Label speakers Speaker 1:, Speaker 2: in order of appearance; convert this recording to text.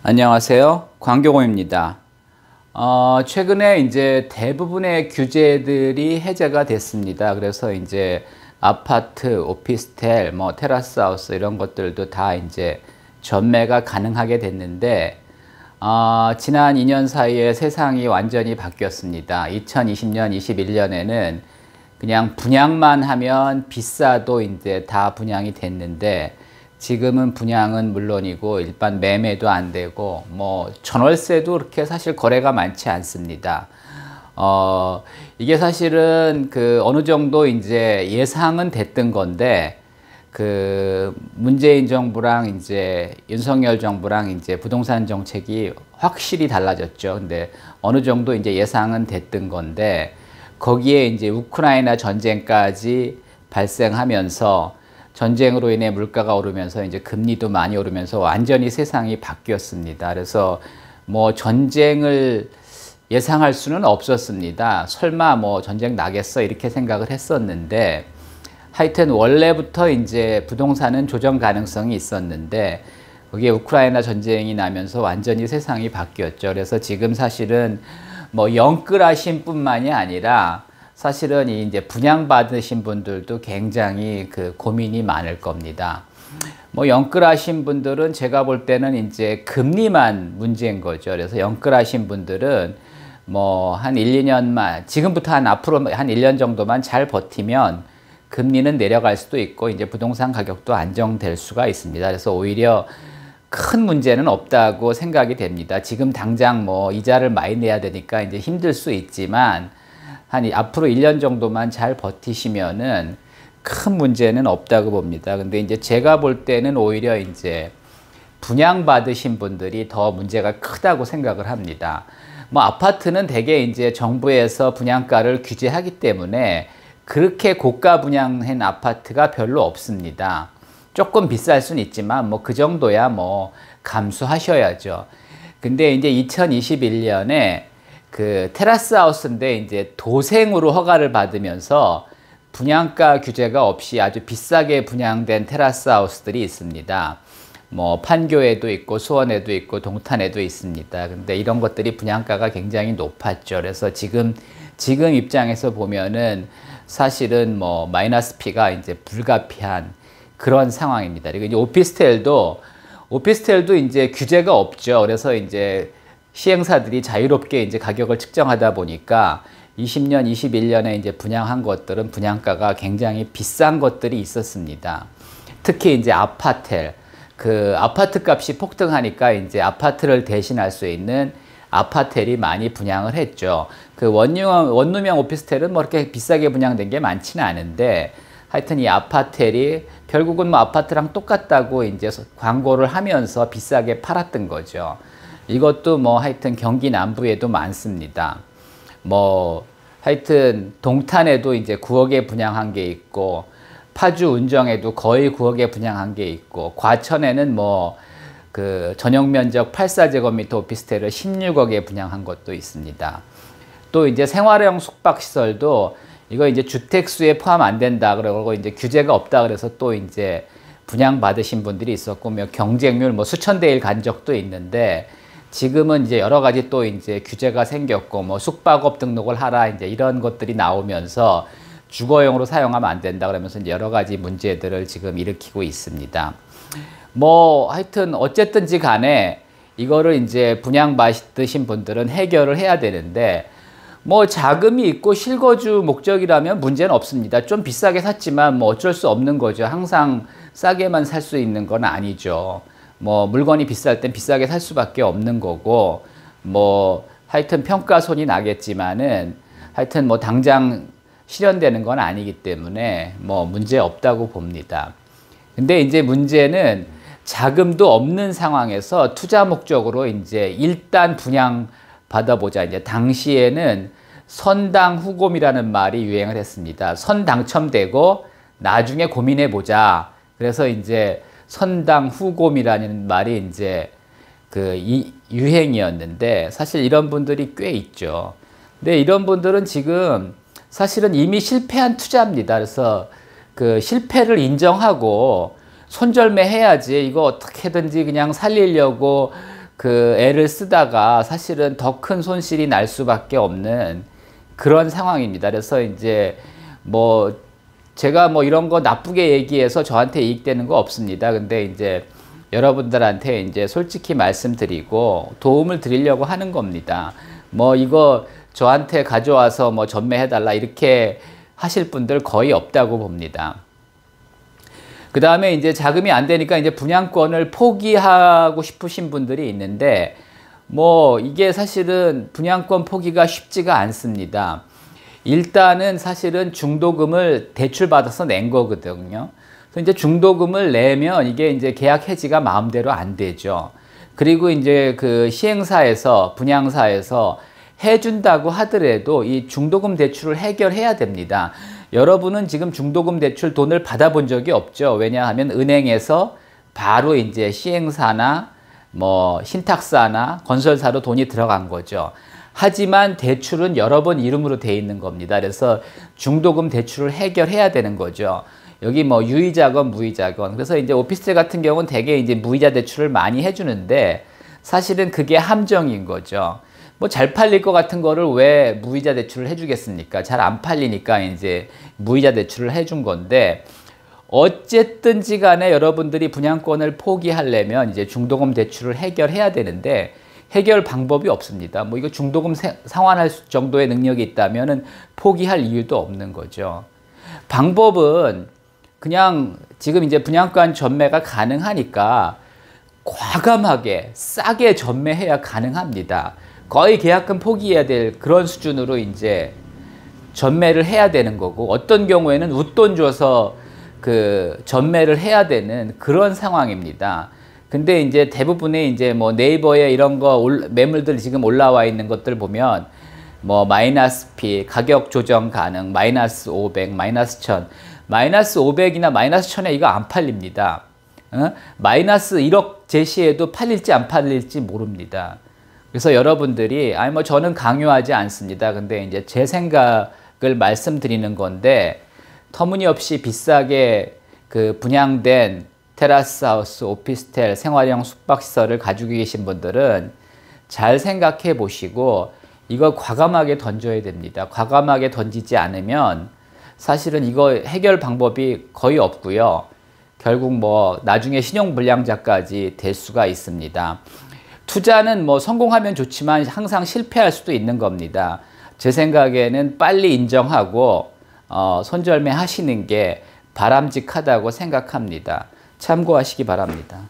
Speaker 1: 안녕하세요. 광교공입니다. 최근에 이제 대부분의 규제들이 해제가 됐습니다. 그래서 이제 아파트, 오피스텔, 테라스 하우스 이런 것들도 다 이제 전매가 가능하게 됐는데, 지난 2년 사이에 세상이 완전히 바뀌었습니다. 2020년, 21년에는 그냥 분양만 하면 비싸도 이제 다 분양이 됐는데, 지금은 분양은 물론이고 일반 매매도 안 되고 전월세도 그렇게 사실 거래가 많지 않습니다. 이게 사실은 어느 정도 이제 예상은 됐던 건데 문재인 정부랑 이제 윤석열 정부랑 이제 부동산 정책이 확실히 달라졌죠. 근데 어느 정도 이제 예상은 됐던 건데 거기에 이제 우크라이나 전쟁까지 발생하면서 전쟁으로 인해 물가가 오르면서 이제 금리도 많이 오르면서 완전히 세상이 바뀌었습니다. 그래서 전쟁을 예상할 수는 없었습니다. 설마 전쟁 나겠어 이렇게 생각을 했었는데 하여튼 원래부터 이제 부동산은 조정 가능성이 있었는데 거기에 우크라이나 전쟁이 나면서 완전히 세상이 바뀌었죠. 그래서 지금 사실은 영끌하신 뿐만이 아니라 사실은 이제 분양받으신 분들도 굉장히 고민이 많을 겁니다. 영끌하신 분들은 제가 볼 때는 이제 금리만 문제인 거죠. 그래서 영끌하신 분들은 한 1, 2년만, 지금부터 앞으로 한 1년 정도만 잘 버티면 금리는 내려갈 수도 있고 이제 부동산 가격도 안정될 수가 있습니다. 그래서 오히려 큰 문제는 없다고 생각이 됩니다. 지금 당장 이자를 많이 내야 되니까 이제 힘들 수 있지만 앞으로 1년 정도만 잘 버티시면은 큰 문제는 없다고 봅니다. 근데 이제 제가 볼 때는 오히려 이제 분양받으신 분들이 더 문제가 크다고 생각을 합니다. 아파트는 대개 이제 정부에서 분양가를 규제하기 때문에 그렇게 고가 분양한 아파트가 별로 없습니다. 조금 비쌀 수는 있지만 그 정도야 감수하셔야죠. 근데 이제 2021년에 테라스 하우스인데 이제 도생으로 허가를 받으면서 분양가 규제가 없이 아주 비싸게 분양된 테라스 하우스들이 있습니다. 판교에도 있고 수원에도 있고 동탄에도 있습니다. 근데 이런 것들이 분양가가 굉장히 높았죠. 그래서 지금 입장에서 보면은 사실은 마이너스 P가 이제 불가피한 그런 상황입니다. 그리고 이제 오피스텔도 이제 규제가 없죠. 그래서 이제 시행사들이 자유롭게 이제 가격을 측정하다 보니까 20년, 21년에 이제 분양한 것들은 분양가가 굉장히 비싼 것들이 있었습니다. 특히 이제 아파트 값이 폭등하니까 이제 아파트를 대신할 수 있는 아파텔이 많이 분양을 했죠. 원룸형 오피스텔은 그렇게 비싸게 분양된 게 많지는 않은데 하여튼 이 아파텔이 결국은 아파트랑 똑같다고 이제 광고를 하면서 비싸게 팔았던 거죠. 이것도 하여튼 경기 남부에도 많습니다. 하여튼 동탄에도 이제 9억에 분양한 게 있고 파주 운정에도 거의 9억에 분양한 게 있고 과천에는 전용 면적 84제곱미터 오피스텔을 16억에 분양한 것도 있습니다. 또 이제 생활형 숙박시설도 이거 이제 주택수에 포함 안 된다 그러고 이제 규제가 없다 그래서 또 이제 분양받으신 분들이 있었고 경쟁률 수천 대 1 간 적도 있는데 지금은 이제 여러 가지 또 이제 규제가 생겼고 숙박업 등록을 하라 이제 이런 것들이 나오면서 주거용으로 사용하면 안 된다 그러면서 이제 여러 가지 문제들을 지금 일으키고 있습니다. 하여튼 어쨌든지 간에 이거를 이제 분양받으신 분들은 해결을 해야 되는데 자금이 있고 실거주 목적이라면 문제는 없습니다. 좀 비싸게 샀지만 어쩔 수 없는 거죠. 항상 싸게만 살 수 있는 건 아니죠. 물건이 비쌀 땐 비싸게 살 수밖에 없는 거고 하여튼 평가손이 나겠지만은 하여튼 당장 실현되는 건 아니기 때문에 문제 없다고 봅니다. 근데 이제 문제는 자금도 없는 상황에서 투자 목적으로 이제 일단 분양 받아보자. 이제 당시에는 선당 후곰이라는 말이 유행을 했습니다. 선 당첨되고 나중에 고민해 보자. 그래서 이제 선당 후곰이라는 말이 이제 유행이었는데 사실 이런 분들이 꽤 있죠. 근데 이런 분들은 지금 사실은 이미 실패한 투자입니다. 그래서 실패를 인정하고 손절매 해야지 이거 어떻게든지 그냥 살리려고 그 애를 쓰다가 사실은 더 큰 손실이 날 수밖에 없는 그런 상황입니다. 그래서 이제 뭐 제가 뭐 이런 거 나쁘게 얘기해서 저한테 이익되는 거 없습니다. 근데 이제 여러분들한테 이제 솔직히 말씀드리고 도움을 드리려고 하는 겁니다. 뭐 이거 저한테 가져와서 뭐 전매해달라 이렇게 하실 분들 거의 없다고 봅니다. 그 다음에 이제 자금이 안 되니까 이제 분양권을 포기하고 싶으신 분들이 있는데 뭐 이게 사실은 분양권 포기가 쉽지가 않습니다. 일단은 사실은 중도금을 대출받아서 낸 거거든요. 그래서 이제 중도금을 내면 이게 이제 계약 해지가 마음대로 안 되죠. 그리고 이제 그 시행사에서 분양사에서 해준다고 하더라도 이 중도금 대출을 해결해야 됩니다. 여러분은 지금 중도금 대출 돈을 받아본 적이 없죠. 왜냐하면 은행에서 바로 이제 시행사나 뭐 신탁사나 건설사로 돈이 들어간 거죠. 하지만 대출은 여러 번 이름으로 돼 있는 겁니다. 그래서 중도금 대출을 해결해야 되는 거죠. 여기 뭐 유이자건 무이자건. 그래서 이제 오피스텔 같은 경우는 대개 이제 무이자 대출을 많이 해주는데 사실은 그게 함정인 거죠. 뭐 잘 팔릴 것 같은 거를 왜 무이자 대출을 해주겠습니까? 잘 안 팔리니까 이제 무이자 대출을 해준 건데 어쨌든지 간에 여러분들이 분양권을 포기하려면 이제 중도금 대출을 해결해야 되는데 해결 방법이 없습니다. 뭐 이거 중도금 상환할 정도의 능력이 있다면은 포기할 이유도 없는 거죠. 방법은 그냥 지금 이제 분양권 전매가 가능하니까 과감하게 싸게 전매해야 가능합니다. 거의 계약금 포기해야 될 그런 수준으로 이제 전매를 해야 되는 거고 어떤 경우에는 웃돈 줘서 그 전매를 해야 되는 그런 상황입니다. 근데 이제 대부분의 이제 뭐 네이버에 이런 거 매물들 지금 올라와 있는 것들 보면 뭐 마이너스 P, 가격 조정 가능, 마이너스 500, 마이너스 1000, 마이너스 500이나 마이너스 1000에 이거 안 팔립니다. 마이너스 1억 제시해도 팔릴지 안 팔릴지 모릅니다. 그래서 여러분들이 아니 뭐 저는 강요하지 않습니다. 근데 이제 제 생각을 말씀드리는 건데 터무니없이 비싸게 그 분양된 테라스 하우스, 오피스텔, 생활형 숙박시설을 가지고 계신 분들은 잘 생각해 보시고 이거 과감하게 던져야 됩니다. 과감하게 던지지 않으면 사실은 이거 해결 방법이 거의 없고요. 결국 뭐 나중에 신용불량자까지 될 수가 있습니다. 투자는 뭐 성공하면 좋지만 항상 실패할 수도 있는 겁니다. 제 생각에는 빨리 인정하고 손절매 하시는 게 바람직하다고 생각합니다. 참고하시기 바랍니다.